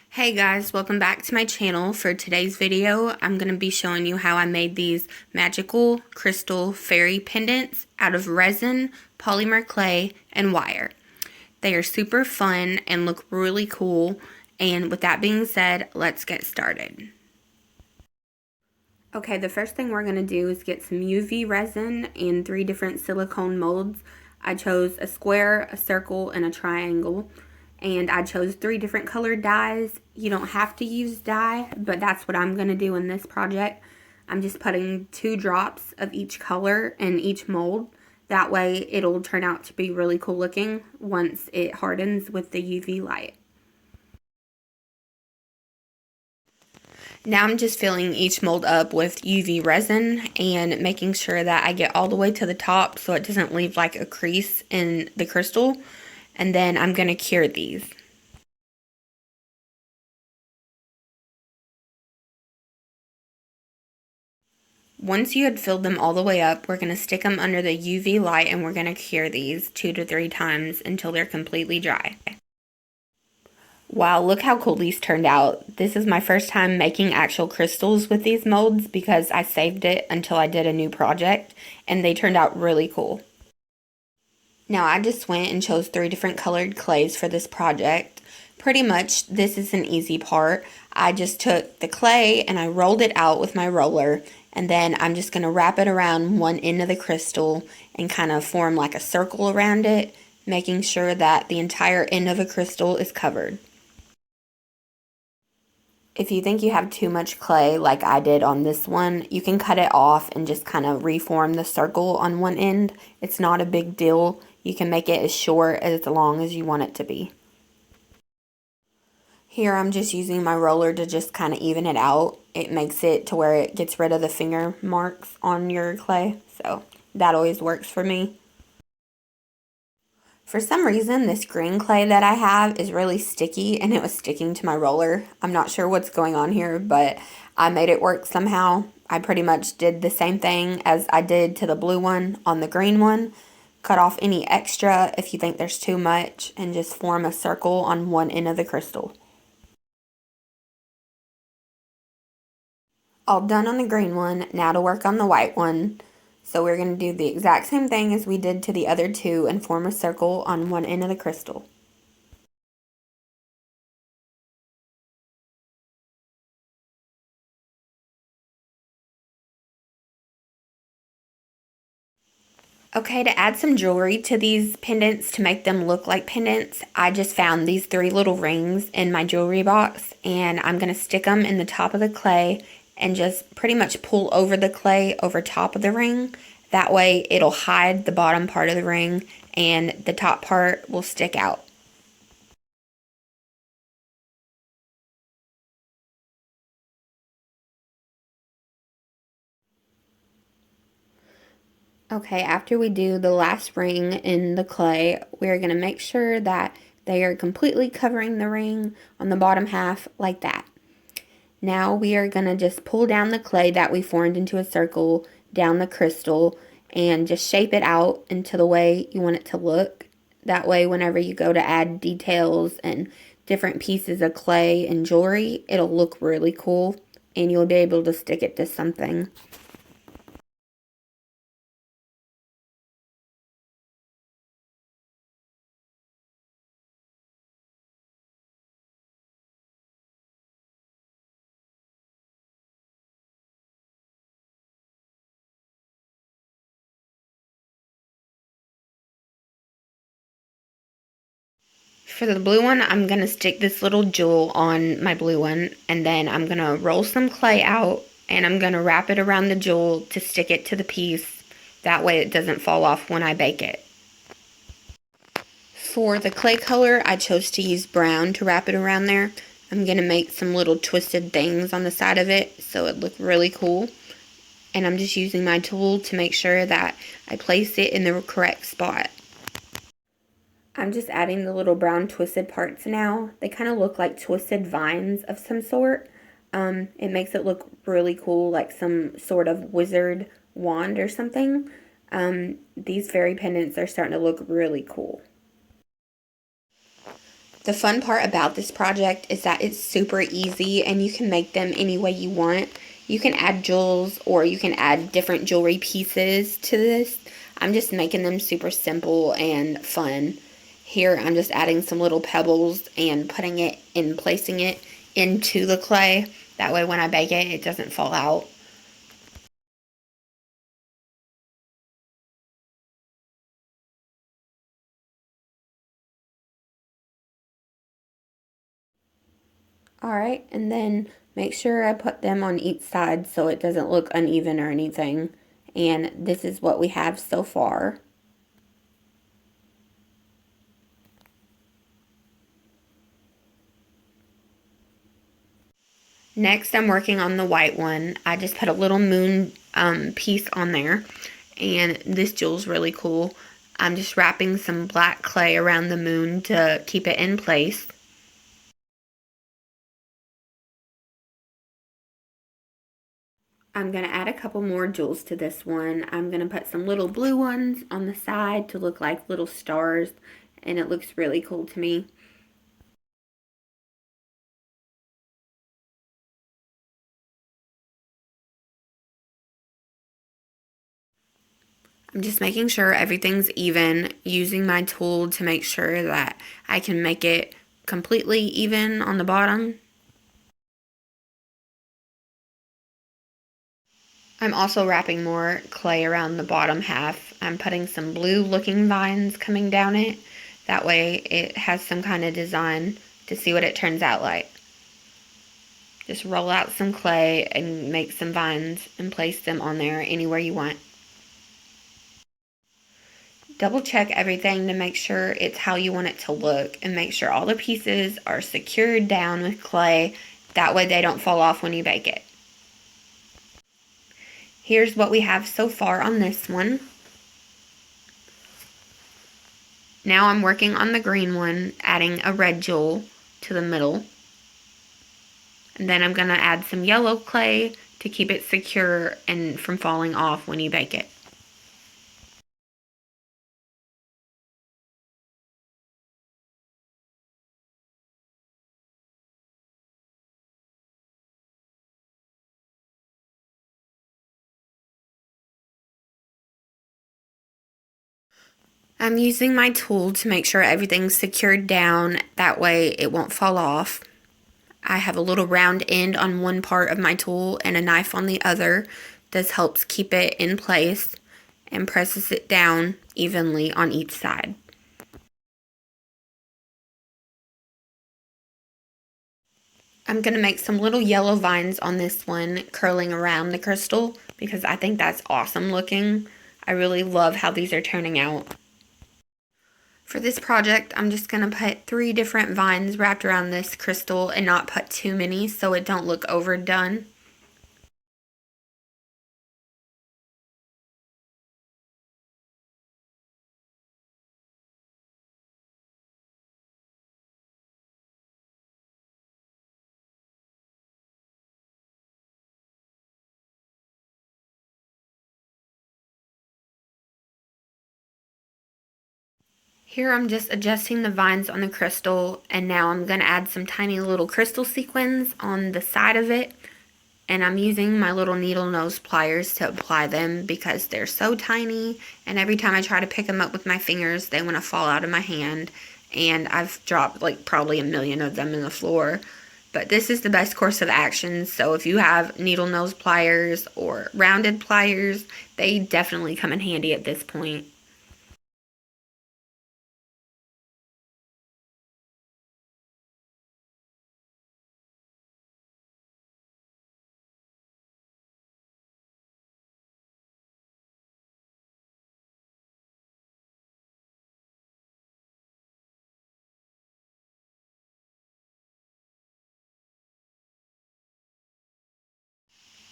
Hey guys, welcome back to my channel. For today's video, I'm going to be showing you how I made these magical crystal fairy pendants out of resin, polymer clay, and wire. They are super fun and look really cool, and with that being said, let's get started. Okay, the first thing we're going to do is get some UV resin in 3 different silicone molds. I chose a square, a circle, and a triangle. And I chose 3 different colored dyes. You don't have to use dye, but that's what I'm going to do in this project. I'm just putting 2 drops of each color in each mold. That way it'll turn out to be really cool looking once it hardens with the UV light. Now I'm just filling each mold up with UV resin and making sure that I get all the way to the top so it doesn't leave like a crease in the crystal. And then I'm going to cure these. Once you had filled them all the way up, we're going to stick them under the UV light and we're going to cure these 2 to 3 times until they're completely dry. Wow, look how cool these turned out. This is my first time making actual crystals with these molds because I saved it until I did a new project and they turned out really cool. Now I just went and chose 3 different colored clays for this project. Pretty much this is an easy part. I just took the clay and I rolled it out with my roller, and then I'm just going to wrap it around one end of the crystal and kind of form like a circle around it, making sure that the entire end of a crystal is covered. If you think you have too much clay like I did on this one, you can cut it off and just kind of reform the circle on one end. It's not a big deal. You can make it as short as long as you want it to be. Here I'm just using my roller to just kind of even it out. It makes it to where it gets rid of the finger marks on your clay, so that always works for me. For some reason, this green clay that I have is really sticky and it was sticking to my roller. I'm not sure what's going on here, but I made it work somehow. I pretty much did the same thing as I did to the blue one on the green one. Cut off any extra if you think there's too much and just form a circle on one end of the crystal. All done on the green one, now to work on the white one. So we're going to do the exact same thing as we did to the other 2 and form a circle on one end of the crystal. Okay, to add some jewelry to these pendants to make them look like pendants, I just found these 3 little rings in my jewelry box, and I'm going to stick them in the top of the clay and just pretty much pull over the clay over top of the ring. That way it'll hide the bottom part of the ring and the top part will stick out. Okay, after we do the last ring in the clay, we're going to make sure that they are completely covering the ring on the bottom half like that. Now we are going to just pull down the clay that we formed into a circle down the crystal and just shape it out into the way you want it to look. That way whenever you go to add details and different pieces of clay and jewelry, it'll look really cool and you'll be able to stick it to something. For the blue one, I'm going to stick this little jewel on my blue one, and then I'm going to roll some clay out, and I'm going to wrap it around the jewel to stick it to the piece. That way it doesn't fall off when I bake it. For the clay color, I chose to use brown to wrap it around there. I'm going to make some little twisted things on the side of it so it looks really cool. And I'm just using my tool to make sure that I place it in the correct spot. I'm just adding the little brown twisted parts now. They kind of look like twisted vines of some sort. It makes it look really cool, like some sort of wizard wand or something. These fairy pendants are starting to look really cool. The fun part about this project is that it's super easy and you can make them any way you want. You can add jewels or you can add different jewelry pieces to this. I'm just making them super simple and fun. Here I'm just adding some little pebbles and putting it and placing it into the clay. That way when I bake it, it doesn't fall out. Alright, and then make sure I put them on each side so it doesn't look uneven or anything. And this is what we have so far. Next, I'm working on the white one. I just put a little moon piece on there, and this jewel's really cool. I'm just wrapping some black clay around the moon to keep it in place. I'm going to add a couple more jewels to this one. I'm going to put some little blue ones on the side to look like little stars, and it looks really cool to me. I'm just making sure everything's even, using my tool to make sure that I can make it completely even on the bottom. I'm also wrapping more clay around the bottom half. I'm putting some blue looking vines coming down it. That way it has some kind of design to see what it turns out like. Just roll out some clay and make some vines and place them on there anywhere you want. Double check everything to make sure it's how you want it to look and make sure all the pieces are secured down with clay. That way they don't fall off when you bake it. Here's what we have so far on this one. Now I'm working on the green one, adding a red jewel to the middle. And then I'm going to add some yellow clay to keep it secure and from falling off when you bake it. I'm using my tool to make sure everything's secured down, that way it won't fall off. I have a little round end on one part of my tool and a knife on the other. This helps keep it in place and presses it down evenly on each side. I'm going to make some little yellow vines on this one curling around the crystal because I think that's awesome looking. I really love how these are turning out. For this project, I'm just going to put 3 different vines wrapped around this crystal and not put too many so it don't look overdone. Here I'm just adjusting the vines on the crystal, and now I'm going to add some tiny little crystal sequins on the side of it. And I'm using my little needle nose pliers to apply them because they're so tiny, and every time I try to pick them up with my fingers, they want to fall out of my hand, and I've dropped like probably a million of them in the floor. But this is the best course of action, so if you have needle nose pliers or rounded pliers, they definitely come in handy at this point.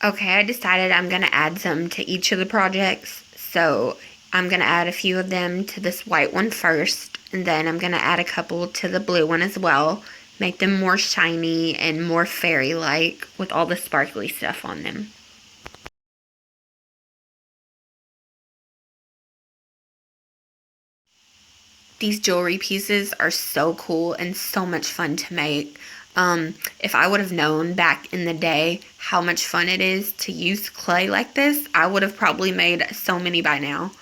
Okay, I decided I'm going to add some to each of the projects. So I'm going to add a few of them to this white one first, and then I'm going to add a couple to the blue one as well. Make them more shiny and more fairy-like with all the sparkly stuff on them. These jewelry pieces are so cool and so much fun to make. If I would have known back in the day how much fun it is to use clay like this, I would have probably made so many by now.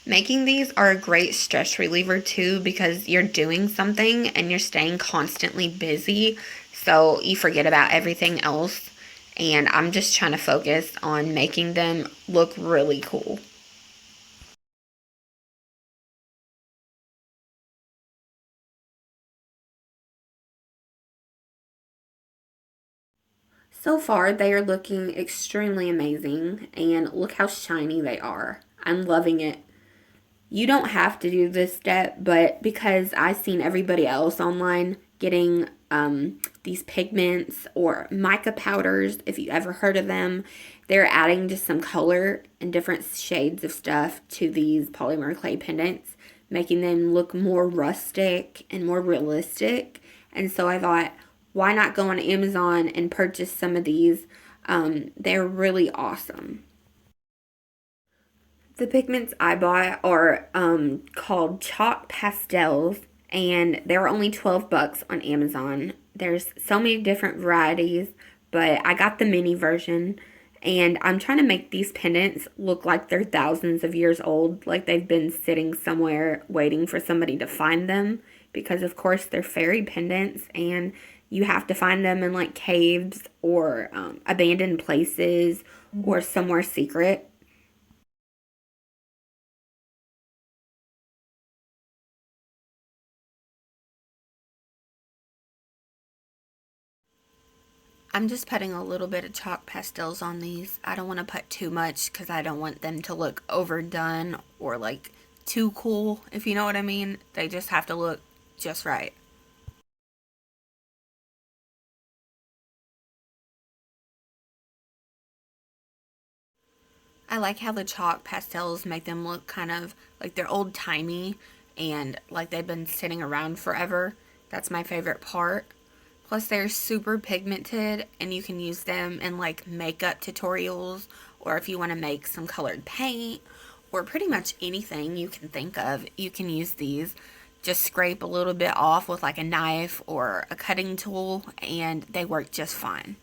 Making these are a great stress reliever too because you're doing something and you're staying constantly busy, so you forget about everything else. And I'm just trying to focus on making them look really cool. So far, they are looking extremely amazing, and look how shiny they are. I'm loving it. You don't have to do this step, but because I've seen everybody else online getting these pigments or mica powders, if you ever heard of them, they're adding just some color and different shades of stuff to these polymer clay pendants, making them look more rustic and more realistic. And so I thought, why not go on Amazon and purchase some of these? They're really awesome. The pigments I bought are called chalk pastels, and they were only 12 bucks on Amazon. There's so many different varieties, but I got the mini version, and I'm trying to make these pendants look like they're thousands of years old, like they've been sitting somewhere waiting for somebody to find them, because of course they're fairy pendants, and you have to find them in like caves or abandoned places or somewhere secret. I'm just putting a little bit of chalk pastels on these. I don't want to put too much because I don't want them to look overdone or like too cool, if you know what I mean. They just have to look just right. I like how the chalk pastels make them look kind of like they're old timey and like they've been sitting around forever. That's my favorite part. Plus, they're super pigmented and you can use them in like makeup tutorials or if you want to make some colored paint or pretty much anything you can think of, you can use these. Just scrape a little bit off with like a knife or a cutting tool and they work just fine.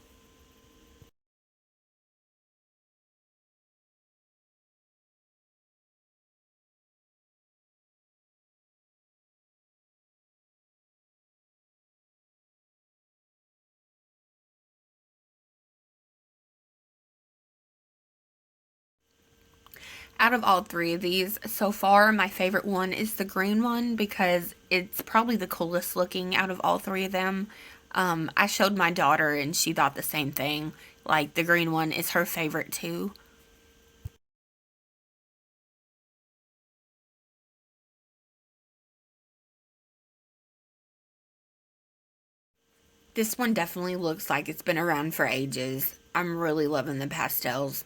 Out of all three of these so far, my favorite one is the green one because it's probably the coolest looking out of all three of them. I showed my daughter and she thought the same thing. Like the green one is her favorite too. This one definitely looks like it's been around for ages. I'm really loving the pastels.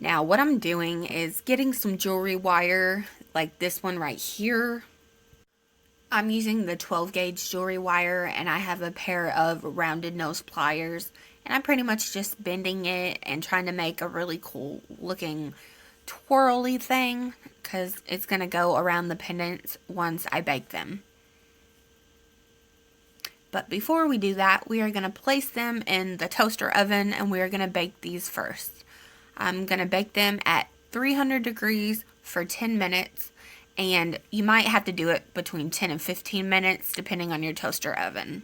Now, what I'm doing is getting some jewelry wire, like this one right here. I'm using the 12 gauge jewelry wire and I have a pair of rounded nose pliers and I'm pretty much just bending it and trying to make a really cool looking twirly thing because it's going to go around the pendants once I bake them. But before we do that, we are going to place them in the toaster oven and we are going to bake these first. I'm going to bake them at 300 degrees for 10 minutes, and you might have to do it between 10 and 15 minutes depending on your toaster oven.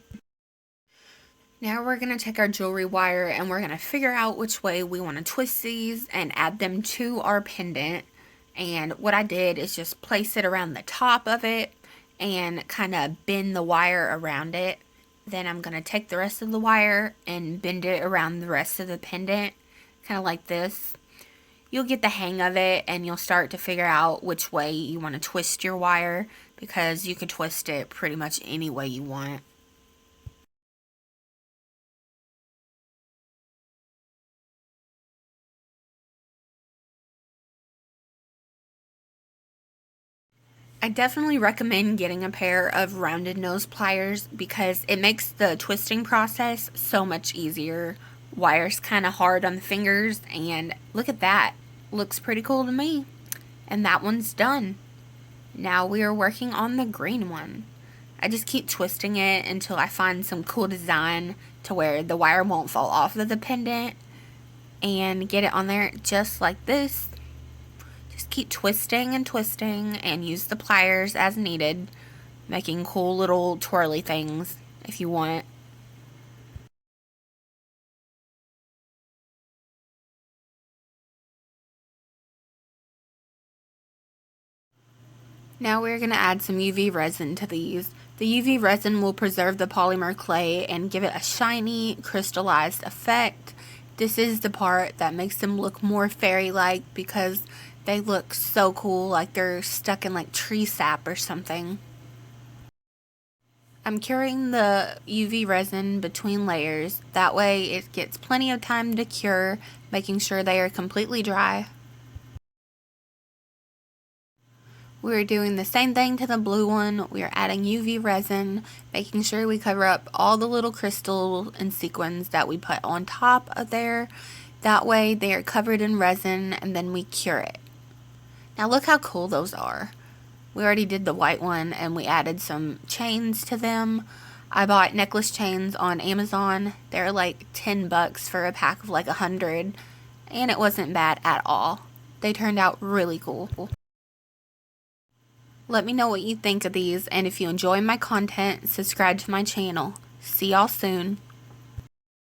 Now we're going to take our jewelry wire and we're going to figure out which way we want to twist these and add them to our pendant. And what I did is just place it around the top of it and kind of bend the wire around it. Then I'm going to take the rest of the wire and bend it around the rest of the pendant, kind of like this. You'll get the hang of it and you'll start to figure out which way you want to twist your wire because you can twist it pretty much any way you want. I definitely recommend getting a pair of rounded nose pliers because it makes the twisting process so much easier. Wire's kind of hard on the fingers and look at that. Looks pretty cool to me. And that one's done. Now we are working on the green one. I just keep twisting it until I find some cool design to where the wire won't fall off of the pendant, and get it on there just like this. Just keep twisting and twisting and use the pliers as needed, making cool little twirly things if you want. Now we're going to add some UV resin to these. The UV resin will preserve the polymer clay and give it a shiny, crystallized effect. This is the part that makes them look more fairy-like because they look so cool, like they're stuck in like tree sap or something. I'm curing the UV resin between layers. That way it gets plenty of time to cure, making sure they are completely dry. We're doing the same thing to the blue one. We are adding UV resin, making sure we cover up all the little crystals and sequins that we put on top of there. That way they are covered in resin, and then we cure it. Now look how cool those are. We already did the white one and we added some chains to them. I bought necklace chains on Amazon. They're like $10 for a pack of like 100, and it wasn't bad at all. They turned out really cool. Let me know what you think of these, and if you enjoy my content, subscribe to my channel. See y'all soon.